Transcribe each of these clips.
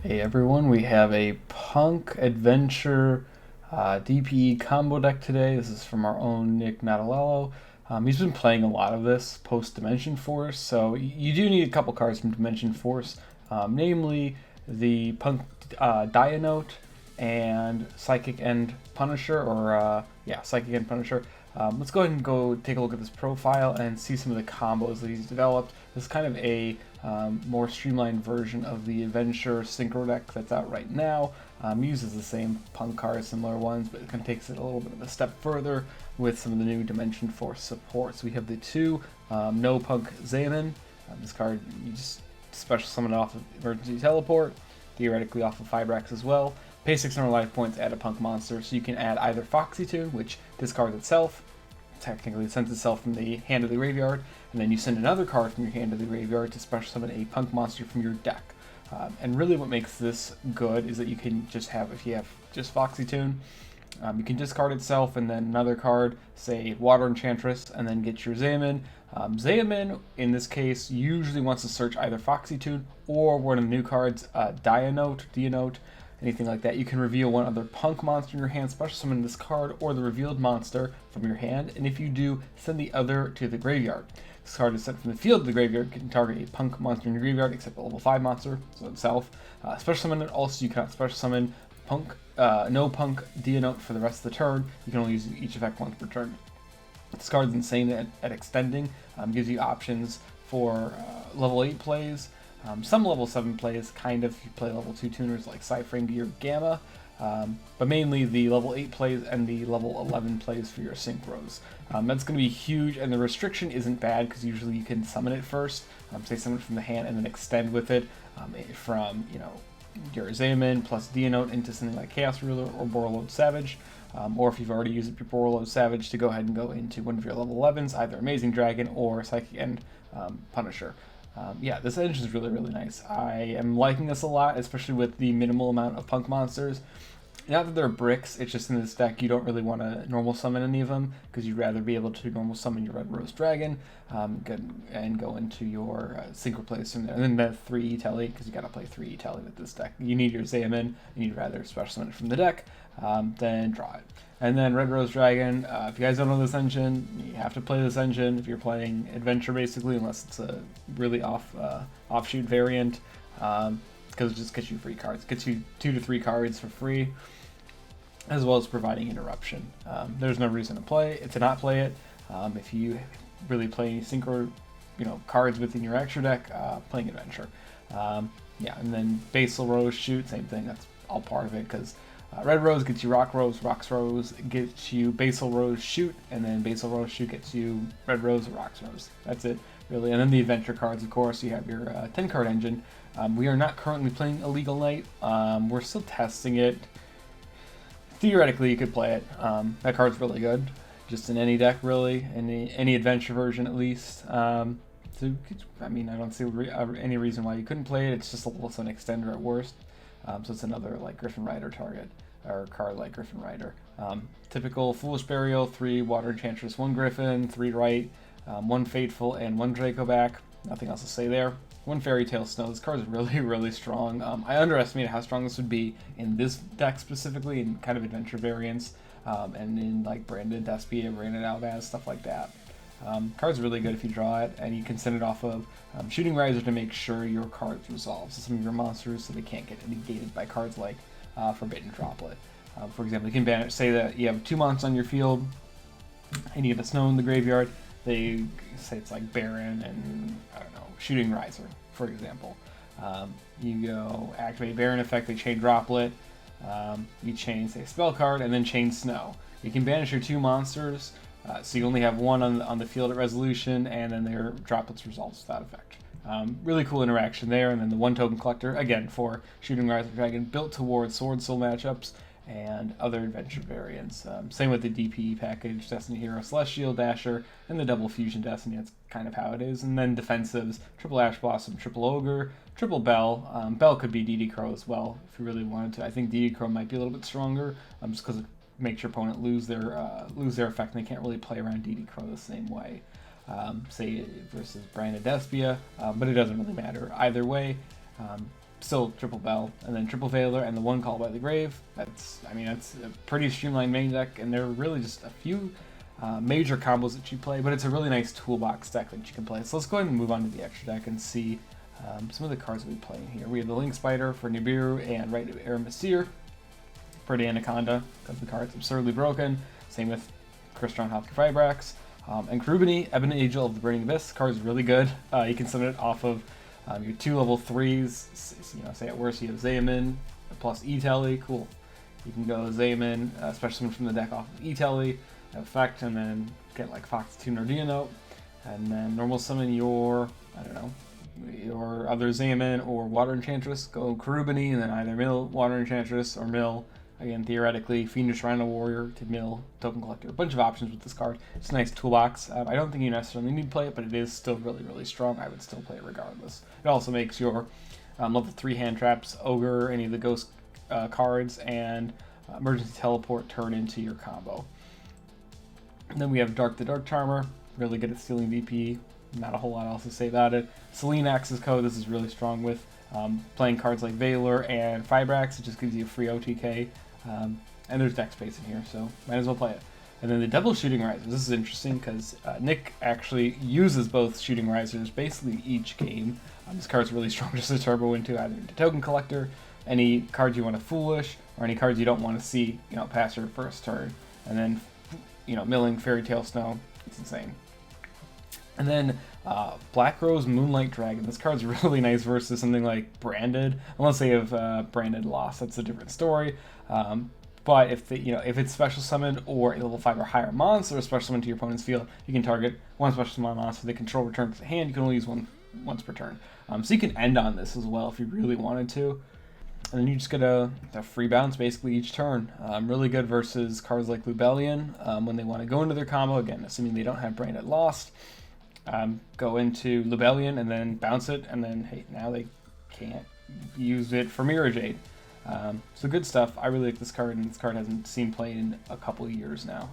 Hey everyone, we have a Punk Adventure DPE combo deck today. This is from our own Nick Natalello. He's been playing a lot of this post Dimension Force, so you do need a couple cards from Dimension Force, namely the Punk Dianote and Psychic End Punisher, or Psychic End Punisher. Let's go ahead and go take a look at this profile and see some of the combos that he's developed. This is kind of a more streamlined version of the Adventure Synchro deck that's out right now. Uses the same Punk cards, similar ones, but it kind of takes it a little bit of a step further with some of the new Dimension Force support. So we have the two No Punk Xenon. This card, you just special summon it off of Emergency Teleport, theoretically off of Fibrax as well. Pay 600 life points, add a Punk monster, so you can add either Foxy Tune, which discards itself, technically sends itself from the hand of the graveyard, and then you send another card from your hand to the graveyard to special summon a Punk monster from your deck. And really what makes this good is that you can just have, if you have just Foxy Tune, you can discard itself and then another card, say Water Enchantress, and then get your Xenon. Xenon, in this case, usually wants to search either Foxy Tune or one of the new cards, Dianote, anything like that. You can reveal one other Punk monster in your hand, special summon this card or the revealed monster from your hand, and if you do, send the other to the graveyard. This card is sent from the field to the graveyard, can target a Punk monster in your graveyard, except a level 5 monster, so itself. Special summon it, also you cannot special summon no Punk Dianote for the rest of the turn. You can only use each effect once per turn. This card is insane at extending, gives you options for level 8 plays, some level 7 plays, kind of, if you play level 2 tuners like Cyfringy or Gamma, but mainly the level 8 plays and the level 11 plays for your Synchros. That's going to be huge, and the restriction isn't bad because usually you can summon it first, say summon it from the hand and then extend with it from, your Xenon plus Dianote into something like Chaos Ruler or Borreload Savage, or if you've already used up your Borreload Savage, to go ahead and go into one of your level 11s, either Amazing Dragon or Psychic End Punisher. This engine is really, really nice. I am liking this a lot, especially with the minimal amount of Punk monsters. Not that they're bricks, it's just in this deck you don't really want to normal summon any of them, because you'd rather be able to normal summon your Red Rose Dragon and go into your Synchro plays from there. And then the 3 Telly, because you got to play 3 Telly with this deck. You need your Xenon, and you'd rather special summon it from the deck than draw it. And then Red Rose Dragon, if you guys don't know this engine, you have to play this engine if you're playing Adventure, basically, unless it's a really offshoot variant, because it just gets you free cards. It gets you 2 to 3 cards for free, as well as providing interruption. There's no reason to not play it. If you really play Synchro, cards within your extra deck, playing Adventure. And then Basal Rose Shoot, same thing. That's all part of it, because Red Rose gets you Rock Rose gets you Basal Rose Shoot, and then Basal Rose Shoot gets you Red Rose or Rocks Rose. That's it, really. And then the Adventure cards, of course, you have your 10-card engine. We are not currently playing Illegal Knight. We're still testing it. Theoretically, you could play it. That card's really good, just in any deck, really, any Adventure version, at least. I don't see any reason why you couldn't play it. It's just a level 7 extender at worst. So it's another like Griffin Rider target, or card like Griffin Rider. Typical Foolish Burial, 3 Water Enchantress, 1 Griffin, 3 Right, 1 Fateful, and 1 Draco back. Nothing else to say there. 1 Fairy Tale Snow. This card is really, really strong. I underestimated how strong this would be in this deck specifically, in kind of Adventure variants, and in like Branded Despia, Branded Albaz, stuff like that. Card's really good if you draw it, and you can send it off of Shooting Riser to make sure your cards resolve. So some of your monsters, so they can't get negated by cards like Forbidden Droplet. For example, you can banish, say that you have 2 monsters on your field, and you have a snow in the graveyard. They say it's like Baron and, Shooting Riser, for example. You go activate Baron effect, they chain Droplet, you chain, say, Spell card, and then chain Snow. You can banish your 2 monsters, so you only have 1 on the field at resolution, and then their droplets resolves without effect. Really cool interaction there. And then the 1 token collector, again, for Shooting Riser Dragon, built towards Sword Soul matchups and other Adventure variants. Same with the DPE package, Destiny Hero, Celestial, Dasher, and the Double Fusion Destiny. That's kind of how it is. And then defensives, triple Ash Blossom, triple Ogre, triple Bell. Bell could be DD Crow as well, if you really wanted to. I think DD Crow might be a little bit stronger, just because it makes your opponent lose their effect, and they can't really play around DD Crow the same way, say, versus Branded Despia, but it doesn't really matter either way. still triple Bell, and then triple Veiler, and the one Call by the Grave. That's a pretty streamlined main deck, and there are really just a few major combos that you play, but it's a really nice toolbox deck that you can play. So let's go ahead and move on to the extra deck and see some of the cards that we play in here. We have the Link Spider for Nibiru and Right of Aramesir. Pretty Anaconda, because the card's absurdly broken. Same with Crystron Hopka Fibrax. And Karubini, Ebon Angel of the Burning Abyss. Card's really good. You can summon it off of your 2 level 3s. Say at worst you have Zayamin plus E-Telly. Cool. You can go Zayamin, special summon from the deck off of E-Telly, effect, and then get like Fox Tune or Note, and then normal summon your, your other Zayamin or Water Enchantress. Go Karubini, and then either mill Water Enchantress or mill, again, theoretically, Fiendish Rhino Warrior to mill Token Collector. A bunch of options with this card. It's a nice toolbox. I don't think you necessarily need to play it, but it is still really, really strong. I would still play it regardless. It also makes your level 3 hand traps, Ogre, any of the ghost cards, and Emergency Teleport turn into your combo. And then we have Dark the Dark Charmer, really good at stealing VP. Not a whole lot else to say about it. Selene Axis Code, this is really strong with playing cards like Veiler and Fibrax. It just gives you a free OTK. And there's deck space in here, so might as well play it. And then the Double Shooting Risers. This is interesting because Nick actually uses both Shooting Risers basically each game. This card's really strong just to turbo into either into Token Collector, any cards you want to Foolish, or any cards you don't want to see, past your first turn. And then, milling Fairy Tale Snow. It's insane. And then Black Rose Moonlight Dragon. This card's really nice versus something like Branded, unless they have Branded Lost. That's a different story. But if it's special summoned or a level 5 or higher monster special summoned to your opponent's field, you can target one special summon monster they control return to the hand. You can only use one once per turn. So you can end on this as well if you really wanted to. And then you just get a free bounce basically each turn. Really good versus cards like Lubellion when they want to go into their combo. Again, assuming they don't have Branded Lost. Go into Lubellion and then bounce it, and then, hey, now they can't use it for Mirror Jade. So good stuff. I really like this card, and this card hasn't seen play in a couple of years now.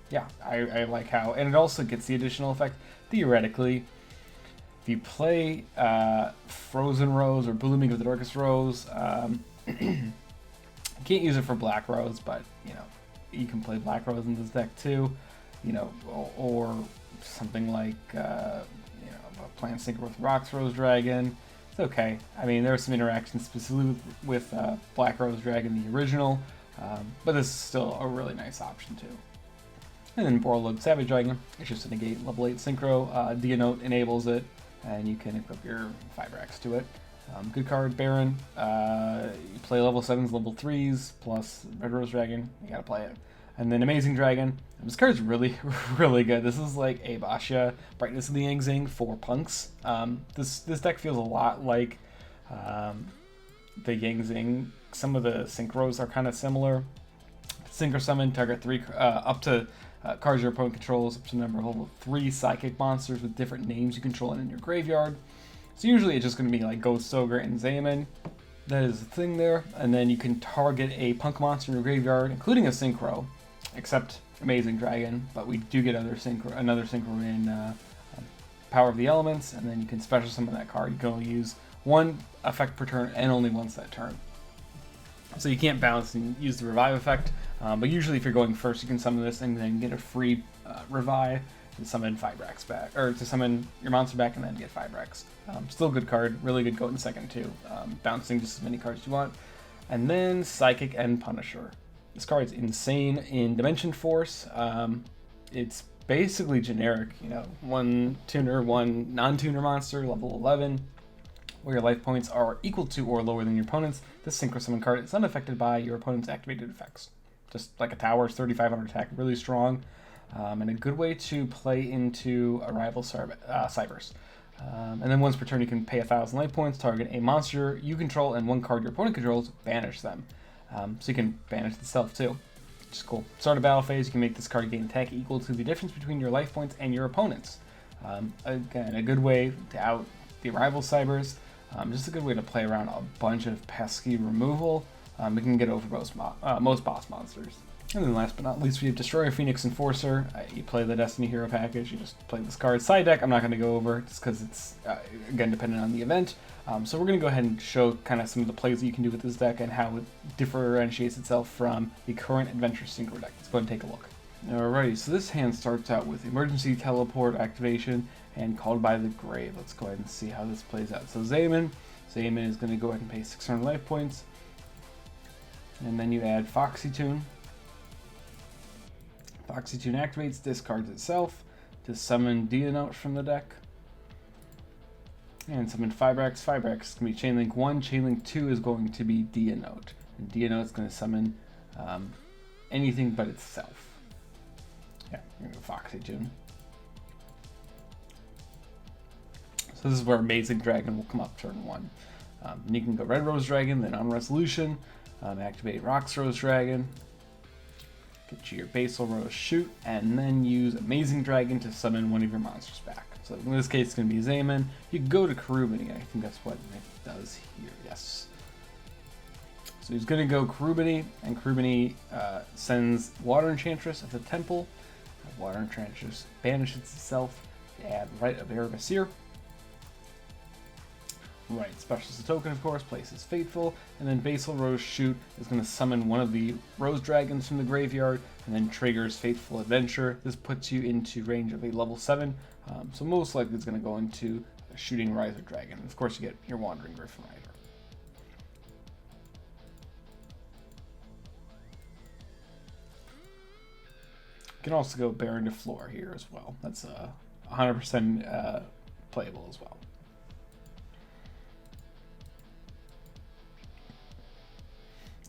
Yeah, I like how, and it also gets the additional effect. Theoretically, if you play Frozen Rose or Blooming of the Darkest Rose, you can't use it for Black Rose, but, you can play Black Rose in this deck too, or something like, playing Synchro with Rocks Rose Dragon. It's okay. I mean, there are some interactions specifically with Black Rose Dragon, the original, but this is still a really nice option too. And then Borreload Savage Dragon. It's just a negate level 8 Synchro. Note enables it, and you can equip your Fibrax to it. Good card, Baron. You play level 7s, level 3s, plus Red Rose Dragon. You gotta play it. And then Amazing Dragon. This card's really, really good. This is like a Basha Brightness of the Yang Zing for punks. This deck feels a lot like the Yang Zing. Some of the Synchros are kind of similar. Synchro Summon, target 3 up to cards your opponent controls, up to the number of level 3 psychic monsters with different names you control in your graveyard. So usually it's just going to be like Ghost Ogre and Zayamin. That is the thing there. And then you can target a punk monster in your graveyard, including a Synchro, except Amazing Dragon, but we do get another Synchro in Power of the Elements, and then you can special summon that card. You can only use one effect per turn and only once that turn. So you can't bounce and use the revive effect, but usually if you're going first, you can summon this and then get a free revive to summon Fibrax back, or to summon your monster back and then get Fibrax. Still a good card, really good goat in second too. Bouncing just as many cards as you want. And then Psychic and Punisher. This card's insane in Dimension Force. It's basically generic, one tuner, one non-tuner monster, level 11, where your life points are equal to or lower than your opponent's. This Synchro Summon card is unaffected by your opponent's activated effects. Just like a tower, it's 3,500 attack, really strong, and a good way to play into a rival Cybers. And then once per turn, you can pay 1,000 life points, target a monster you control, and one card your opponent controls, banish them. So you can banish itself too, which is cool. Start a battle phase, you can make this card gain attack equal to the difference between your life points and your opponent's. Again, a good way to out the rival Cybers. Just a good way to play around a bunch of pesky removal. We can get over most boss monsters. And then last but not least, we have Destroyer, Phoenix, Enforcer. You play the Destiny Hero package, you just play this card. Side deck, I'm not going to go over just because it's, again, dependent on the event. So we're going to go ahead and show kind of some of the plays that you can do with this deck and how it differentiates itself from the current Adventure Synchro deck. Let's go ahead and take a look. Alrighty, so this hand starts out with Emergency Teleport activation and Called by the Grave. Let's go ahead and see how this plays out. So Zaymon is going to go ahead and pay 600 life points. And then you add Foxy Tune. Foxy Tune activates, discards itself to summon Dionote from the deck. And summon Fibrax. Fibrax can be Chainlink 1, Chainlink 2 is going to be Dionote. And Dionote is going to summon anything but itself. Yeah, we're going to go Foxy Tune. So this is where Amazing Dragon will come up turn 1. Then you can go Red Rose Dragon, then on Resolution, activate Rox Rose Dragon. Get you your Basal Rose Shoot, and then use Amazing Dragon to summon one of your monsters back. So in this case, it's going to be Zaymon. You can go to Karubini. I think that's what it does here. Yes. So he's going to go Karubini, and Karubini sends Water Enchantress at the Temple. Water Enchantress banishes itself to add Rite of Erebasir. Right, specials the token, of course, places Fateful, and then Basal Rose Shoot is going to summon one of the Rose Dragons from the graveyard, and then triggers Fateful Adventure. This puts you into range of a level 7, so most likely it's going to go into a Shooting Riser Dragon. Of course, you get your Wandering Griffin Rider. You can also go Baron de Fleur here as well. That's 100% playable as well.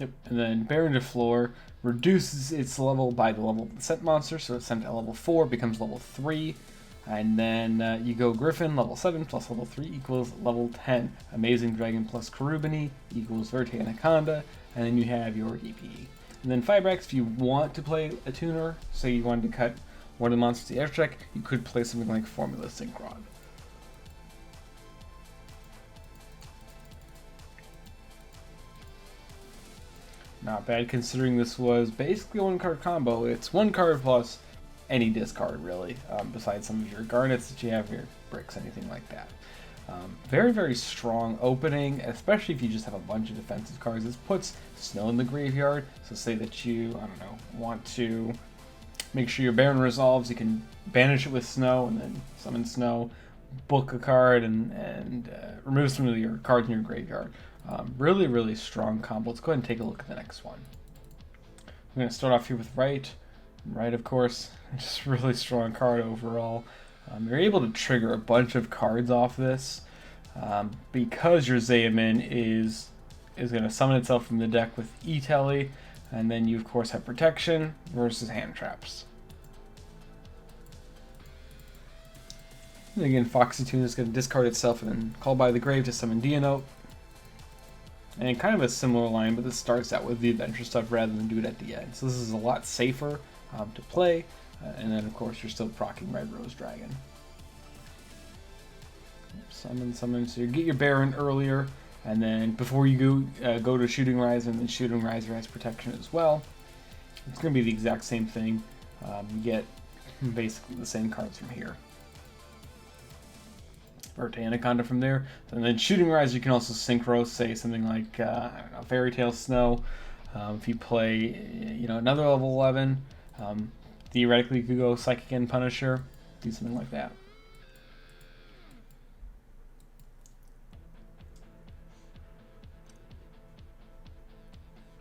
Yep. And then Baron de Fleur reduces its level by the level of the sent monster, so it's sent at level 4, becomes level 3. And then you go Griffin, level 7 plus level 3 equals level 10. Amazing Dragon plus Karubini equals Verte Anaconda, and then you have your DPE. And then Fibrax, if you want to play a tuner, say you wanted to cut one of the monsters to the edge deck, you could play something like Formula Synchro. Not bad considering this was basically a 1-card combo. It's 1 card plus any discard, really, besides some of your garnets that you have, your bricks, anything like that. Very, very strong opening, especially if you just have a bunch of defensive cards. This puts Snow in the graveyard, so say that you, I don't know, want to make sure your Baron resolves, you can banish it with Snow and then summon Snow, book a card, and remove some of your cards in your graveyard. Really, really strong combo. Let's go ahead and take a look at the next one. I'm going to start off here with Right. Right, of course, just really strong card overall. You're able to trigger a bunch of cards off this because your Zaymon is going to summon itself from the deck with E-Telly, and then you, of course, have Protection versus Hand Traps. And again, Foxy Tune is going to discard itself and then Call by the Grave to summon Dionote. And kind of a similar line, but this starts out with the adventure stuff rather than do it at the end. So this is a lot safer to play. And then, of course, you're still proccing Red Rose Dragon. Summon. So you get your Baron earlier, and then before you go to Shooting Riser, and then Shooting Riser has protection as well. It's going to be the exact same thing. You get basically the same cards from here. Verte Anaconda from there. And then Shooting Riser, you can also synchro, say something like, I don't know, Fairy Tale Snow. If you play, another level 11, theoretically you could go Psychic and Punisher, do something like that.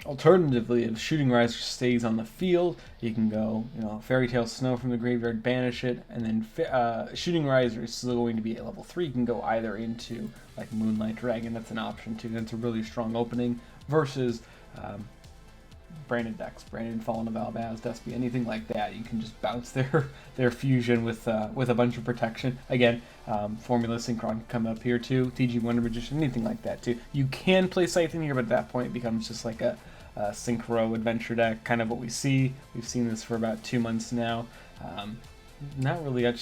Alternatively, if Shooting Riser stays on the field, you can go, Fairy Tale Snow from the graveyard, banish it, and then Shooting Riser is still going to be at level 3. You can go either into like Moonlight Dragon, that's an option too. That's a really strong opening versus Branded decks, Branded, Fallen of Albaz, Despy, anything like that. You can just bounce their fusion with a bunch of protection. Again, Formula Synchro can come up here too. TG Wonder Magician, anything like that too. You can play Scythe in here, but at that point it becomes just like a Synchro adventure deck, kind of what we see. We've seen this for about 2 months now. Not really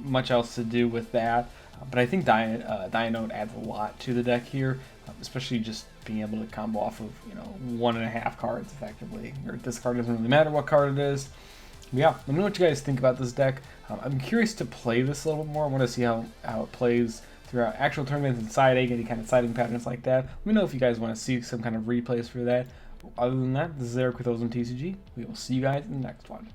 much else to do with that, but I think Dionote adds a lot to the deck here, especially just being able to combo off of 1.5 cards effectively. Or this card doesn't really matter what card it is. Yeah, let me know what you guys think about this deck. I'm curious to play this a little bit more. I want to see how it plays throughout actual tournaments and siding, any kind of siding patterns like that. Let me know if you guys want to see some kind of replays for that. Other than that, this is Eric with OzoneTCG. We will see you guys in the next one.